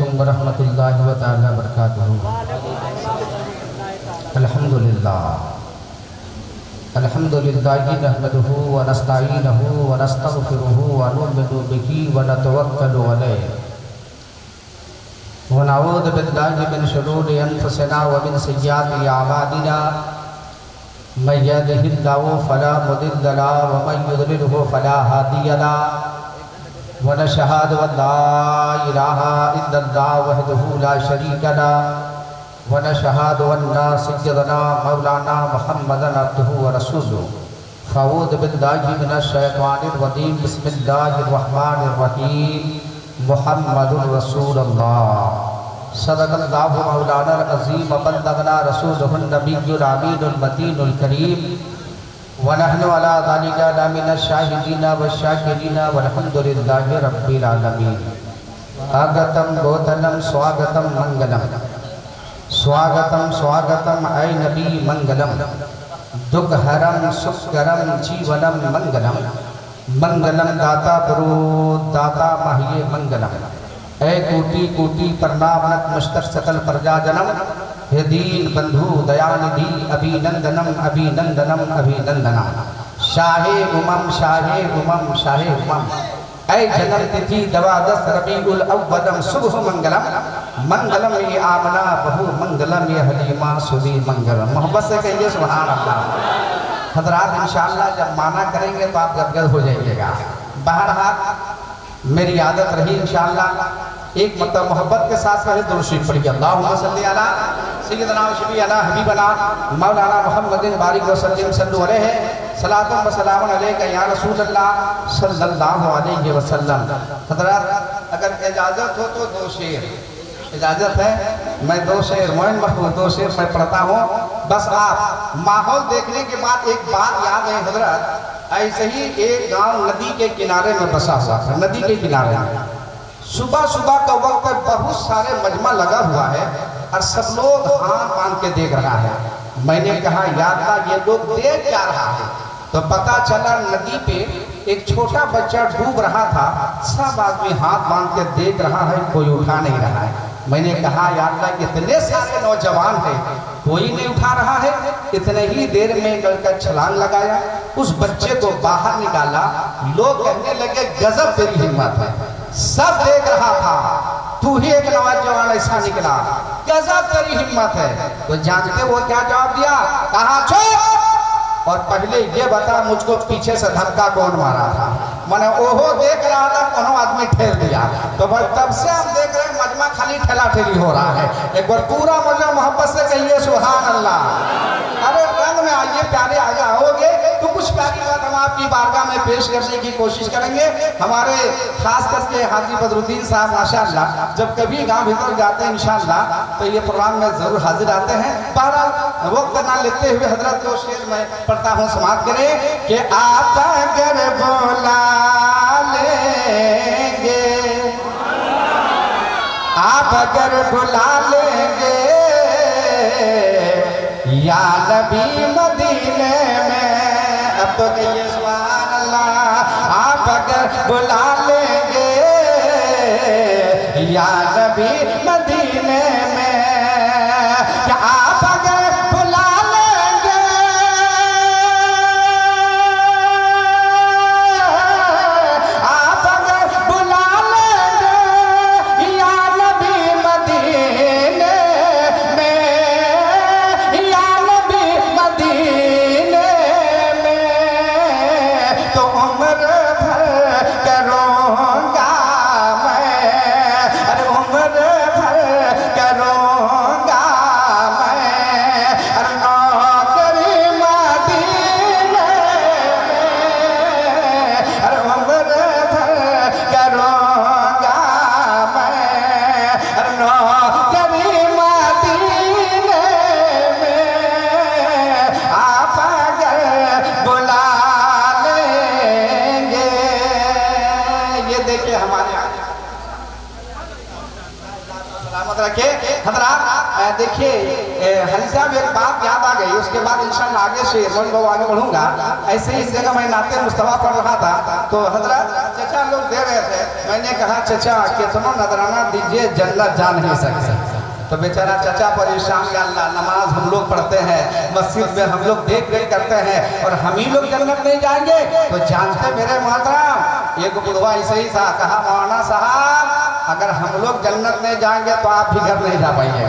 अलैकुम वरहमतुल्लाहि व तआला बरकातुहू। अल्हम्दुलिल्लाह अल्हम्दुलिल्लाहि नहमदुहू व नस्तईनुहु व नस्तगफिरुहू व नु'मिनु बिही व नतवक्कलु अलैहि व नऊज़ु बिल्लाहि मिन शुरूरि अनफुसिना व मिन सय्यिआति अअमालिना। मन यहदिहिल्लाहु फला मुदिल्ल लहु व मन युद्लिलहु फला हादिय लहु। व नशहदु अन ला इलाहा इल्लल्लाह वहदहू ला शरीका लहु व नशहदु अन्ना सय्यदना मौलाना मुहम्मदन अब्दुहू व रसूलुहू। फ़अऊज़ु बिल्लाहि मिनश शैतानिर रजीम। बिस्मिल्लाहिर रहमानिर रहीम। मुहम्मदुर रसूलुल्लाह सदक़ल्लाहु मौलानाल अज़ीम व बल्लगना रसूलुहुन नबियुल अमीनुल मतीनुल करीम व नहनु अला ज़ालिका लमिनश शाहिदीना व शाकिरीना वल्हम्दुलिल्लाहि रब्बिल आलमीन। स्वागतम गोतलम स्वागतम मंगलम स्वागतम स्वागतम ऐ नबी मंगलम। दुःखहरम सुखकरम जीवनम मंगलम। मंगलम दाता पुरो दाता महिये मंगलम। ऐ कोटि कोटि प्रणाम नतमस्तक सकल प्रजा जनम। हे दीन बंधु दयानिधि अभिनंदनम अभिनंदनम अभिनंदनम। शाहे उमम शाहे उमम शाहे उमम। ऐ जन्म तिथि दवादस रबीउल अव्वलम सुबह मंगलम। मंगलम ये आमना बहु मंगलम ये हलीमा सुबी मंगलम। मोहब्बत से कहिए सुभान अल्लाह। हजरात इंशाअल्लाह जब माना करेंगे तो आप गदगद हो जाइएगा। बहरहाल मेरी आदत रही इंशाअल्लाह एक मतलब मोहब्बत के साथ पहले दुरूद शरीफ पढ़िए। अल्लाहुम्मा सल्ली अला सय्यिदना व शफीअना हबीबना मौलाना मुहम्मदिन बारिक व सल्लिम सल्लु अलैहि सलातुन व सलामुन अलैका या रसूलल्लाह सल्लल्लाहु अलैहि वसल्लम। हजरात अगर इजाज़त हो तो दो शेर इजाज़त है, मैं दो शेर मोइन महफूज दो शेर मैं पढ़ता हूँ। बस आप माहौल देखने के बाद एक बात याद है हजरत, ऐसे ही एक गांव नदी के किनारे में बसा हुआ था। नदी के किनारे सुबह सुबह का वक्त बहुत सारे मजमा लगा हुआ है और सब लोग हाथ बांध के देख रहा है। मैंने कहा याद था ये लोग देख क्या रहा है, तो पता चला नदी पे एक छोटा बच्चा डूब रहा था। सब आदमी हाथ बांध के देख रहा है, कोई उठा नहीं रहा है। मैंने कहा यार इतने सारे नौजवान हैं, कोई नहीं उठा रहा है। इतने ही देर में लड़का छलांग लगाया, उस बच्चे को बाहर निकाला। लोग कहने लगे गजब तेरी हिम्मत है। सब देख रहा था, तू ही एक नौजवान ऐसा निकला, गजब तेरी हिम्मत है। तो जानते वो क्या जवाब दिया? कहा चुप, और पहले ये बता मुझको पीछे से धक्का कौन मारा था? मैंने ओहो देख रहा था, कोनो आदमी ठेल दिया। तो बस तब से हम देख रहे हैं मजमा खाली ठेला ठेली हो रहा है। एक बार पूरा मजमा मोहब्बत से कहिए सुभान अल्लाह। अरे रंग में आइए प्यारे, आगे आओगे तो कुछ प्यारी बात हम आपकी बारगाह में पेश करने की कोशिश करेंगे। हमारे खास करके हाजी बदरुद्दीन साहब माशाअल्लाह जब कभी गांव भीतर जाते हैं इंशाअल्लाह तो ये प्रोग्राम में जरूर हाजिर आते हैं। बहरहाल वक्त ना लेते हुए हजरत को शेर में पढ़ता हूँ, समाप्त करें कि आप अगर बोला लेंगे, आप अगर बुला लेंगे या नबी मदीने में। अब तो कहिए सुभान अल्लाह। आप अगर बुला लेंगे या नबी मदीने में, क्या आप अगर बुला लेंगे, आप अगर बुला लेंगे या नबी मदीने में, या नबी मदीने में, तो उम्र भर करूँगा मैं, अरे उम्र भर करूँ सलामत रखे। हजरात देखिए हरी साहब एक बात याद आ गई, उसके बाद इंशाल्लाह आगे से आगे बढ़ूंगा। ऐसे ही इस जगह मैं नाते मुस्तफा पढ़ रहा था तो हजरात चचा लोग दे रहे थे, मैंने कहा चचा कितना नजराना दीजिए जन्नत जा नहीं सकते। तो बेचारा चचा परेशान, या अल्लाह नमाज हम लोग पढ़ते हैं मस्जिद में, हम लोग देख रेख करते हैं और हम ही लोग जन्नत नहीं जाएंगे। तो जानते मेरे मोहतरम एक बुढ़वा ऐसे ही था, कहा मौलाना साहब अगर हम लोग जन्नत नहीं जाएंगे तो आप भी घर नहीं जा पाएंगे।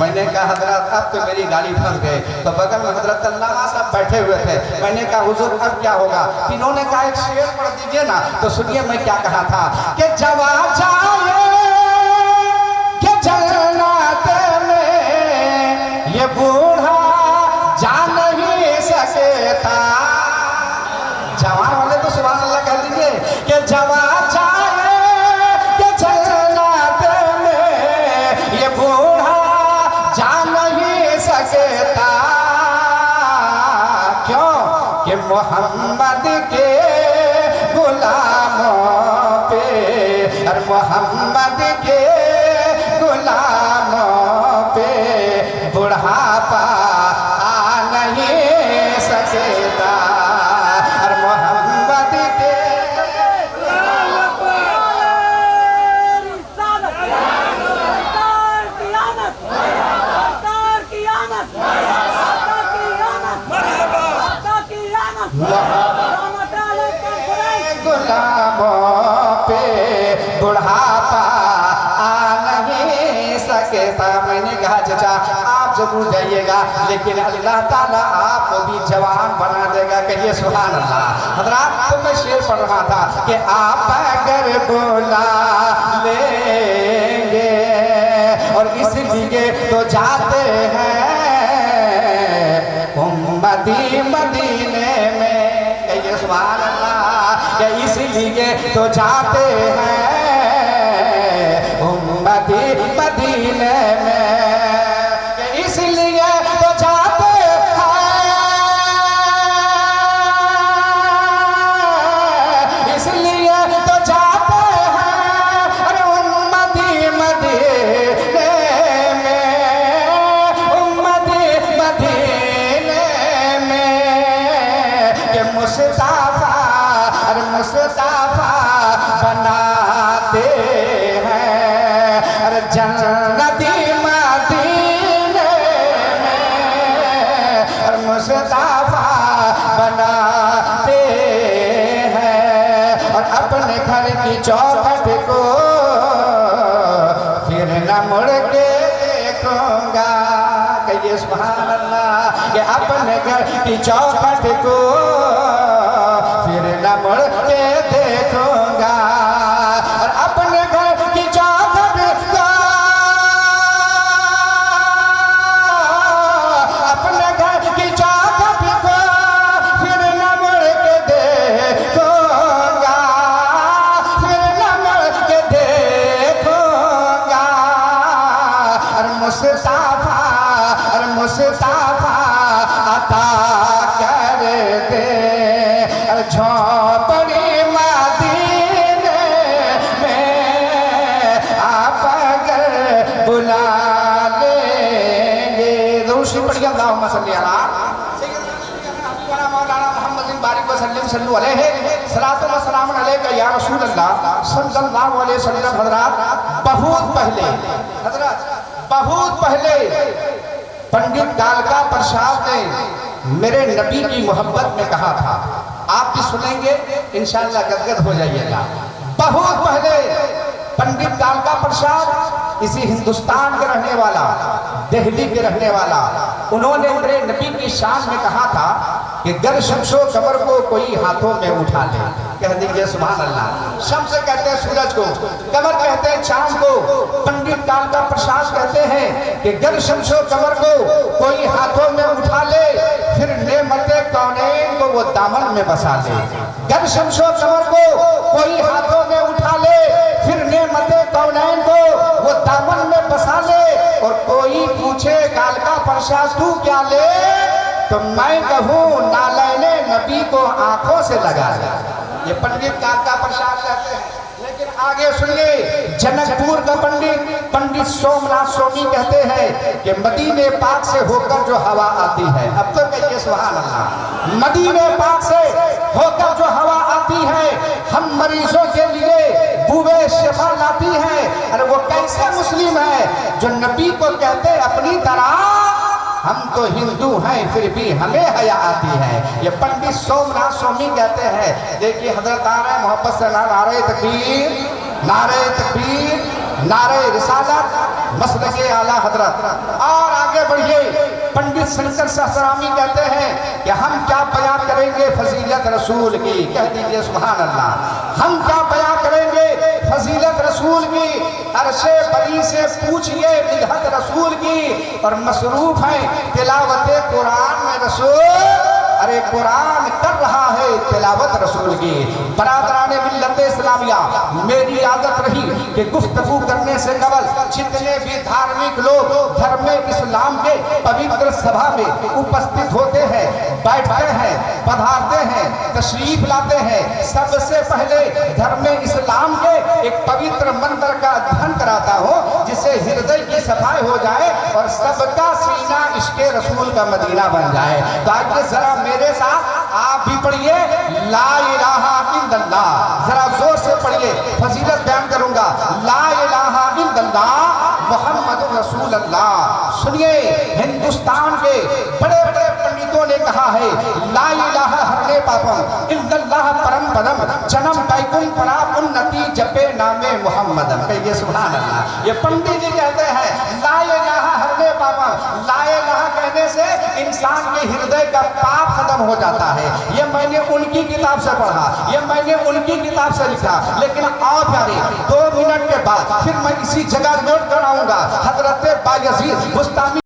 मैंने कहा हजरत अब तो मेरी गाड़ी फंस गई। तो बगल में हजरत अल्लामा साहब बैठे हुए थे, मैंने कहा हुजूर अब क्या होगा? इन्होंने कहा एक शेर पढ़ दीजिए ना। तो सुनिए मैं क्या कहा था कि जवाब जाए कि जन्नत में ये बूढ़ा जा नहीं सकता। जवान वाले तो सुभान अल्लाह कह दीजिए कि जवाब जाए कि जन्नत में ये बूढ़ा जा नहीं सकता। क्यों कि मोहम्मद के गुलामों पे और मोहम्मद के गुलामों पे बुढ़ापा आ नहीं सकता। और मोहम्मद के गुलामों पे बुढ़ापा आ नहीं सकता। मैंने कहा चचा आप जरूर जाइएगा लेकिन अल्लाह ताला आपको भी जवान बना देगा। कहिए सुभान अल्लाह। हजरात तो मैं शेर पढ़ रहा था कि आप अगर बुला लेंगे और इसलिए तो जाते हैं उम्मती मदीने में। कहिए सुभान अल्लाह। कि इसलिए तो जाते हैं उम्मती मदीने में। इसलिए तो जाते हैं, इसलिए तो जाते हैं अरे उम्मती मदीने में, उम्मती मदीने में। कि मुस्तफा और मुस्तफा बनाते हैं अरे जन्नती मदीने में और मुस्तफा बनाते हैं। और अपने घर की चौखट को फिर न मुड़ के देखूंगा। कहिए सुभान अल्लाह। कि अपने घर की चौखट को फिर न मुड़ के देखूंगा। और अपने घर की चौखट को, अपने घर की चौखट को फिर न मुड़ के देखूंगा, फिर न मुड़ के देखूंगा। और मुस्तफा और मुस्तफा अता कर दे झोपड़ी मदीने में आप अगर बुला लेंगे। दूसरी पढ़िए अल्लाहुम्मा सल्ली अला मौलाना मोहम्मद बिन बारिक वसल्लम सल्लु अलैहि सलातो व सलाम अलैका या रसूल अल्लाह सल्लल्लाहु अलैहि वसल्लम। हजरात बहुत पहले, हजरात बहुत पहले पंडित कालका प्रसाद ने मेरे नबी की मोहब्बत में कहा था। आप भी सुनेंगे इंशाअल्लाह गदगद हो जाइएगा। बहुत पहले पंडित कालका प्रसाद इसी हिंदुस्तान के रहने वाला, दिल्ली के रहने वाला, उन्होंने मेरे नबी की शान में कहा था कि गर शम्सो कमर को कोई हाथों में उठा ले। कह दीजिए सुभान अल्लाह। शम्स कहते हैं सूरज को, कमर कहते हैं चांद को। पंडित कालका प्रसाद कहते हैं कि गर शम्सो कमर को कोई हाथों में उठा ले फिर नेमते कौनैन को वो दामन में बसा ले। गर शम्सो कमर को कोई हाथों में उठा ले फिर नेमते कौनैन को वो दामन में बसा ले। और कोई पूछे कालका प्रसाद तू क्या ले, तो मैं कहूँ नालैने नबी को आंखों से लगा ले। ये पंडित कालका प्रसाद कहते हैं। लेकिन आगे सुनिए, जनकपुर का पंडित सोमनाथ स्वामी कहते हैं कि मदीने पाक से होकर जो हवा आती है, अब तो कहिए सुभान अल्लाह, मदीने पाक से होकर जो हवा आती है हम मरीजों के लिए बुए शिफा लाती है। अरे वो कैसे मुस्लिम है जो नबी को कहते अपनी तरह हम तो हिंदू हैं फिर भी हमें हया आती है। ये पंडित सोमनाथ स्वामी कहते हैं। देखिए हजरत आ रहे मोहब्बत से नारे तकबीर, नारे तकबीर, नारे रिसालत, मसलके आला हजरत। और आगे बढ़िए, पंडित शंकर सहस्रामी कहते हैं कि हम क्या बयान करेंगे फजीलत रसूल की, कह दीजिए सुभान अल्लाह। हम क्या बयान करेंगे फजीलत रसूल की, अरशे बरी से पूछिए मिदहत रसूल की। और मसरूफ है तिलावते कुरान में रसूल, अरे कुरान कर रहा है तिलावत रसूल की। बरादराने मिल्लत इस्लामिया, मेरी आदत रही कि गुफ्तगू करने से कबल जितने भी धार्मिक लोग धर्म इस्लाम के पवित्र सभा में उपस्थित होते हैं, बैठते हैं, पधारते हैं, तशरीफ लाते हैं, सबसे पहले धर्म इस्लाम के एक पवित्र मंत्र का अध्ययन कराता हो जिससे हृदय की सफाई हो जाए और सबका सीना इश्क़े रसूल का मदीना बन जाए। तो आइए जरा मेरे साथ आप भी पढ़िए ला इलाहा इल्लल्लाह, जरा जोर से पढ़िए, फजीलत बयान करूंगा। ला इलाहा इल्लल्लाह मुहम्मदुर रसूलुल्लाह। सुनिए, हिंदुस्तान के बड़े बड़े पंडितों ने कहा है ला इलाहा हरने पापम इल्लल्लाह परम पदम जन्म पैकुम परा उन्नति जपे नामे मुहम्मदम, कहिए सुभान अल्लाह। ये पंडित जी कहते हैं ला इलाहा हरने पापम, ला इलाहा कहने से इंसान के हृदय का पाप खत्म हो जाता है। ये मैंने उनकी किताब से पढ़ा, ये मैंने उनकी किताब से लिखा। लेकिन आओ प्यारे, 2 मिनट के बाद फिर मैं इसी जगह नोट कराऊंगा हजरत बायजीद बुस्तामी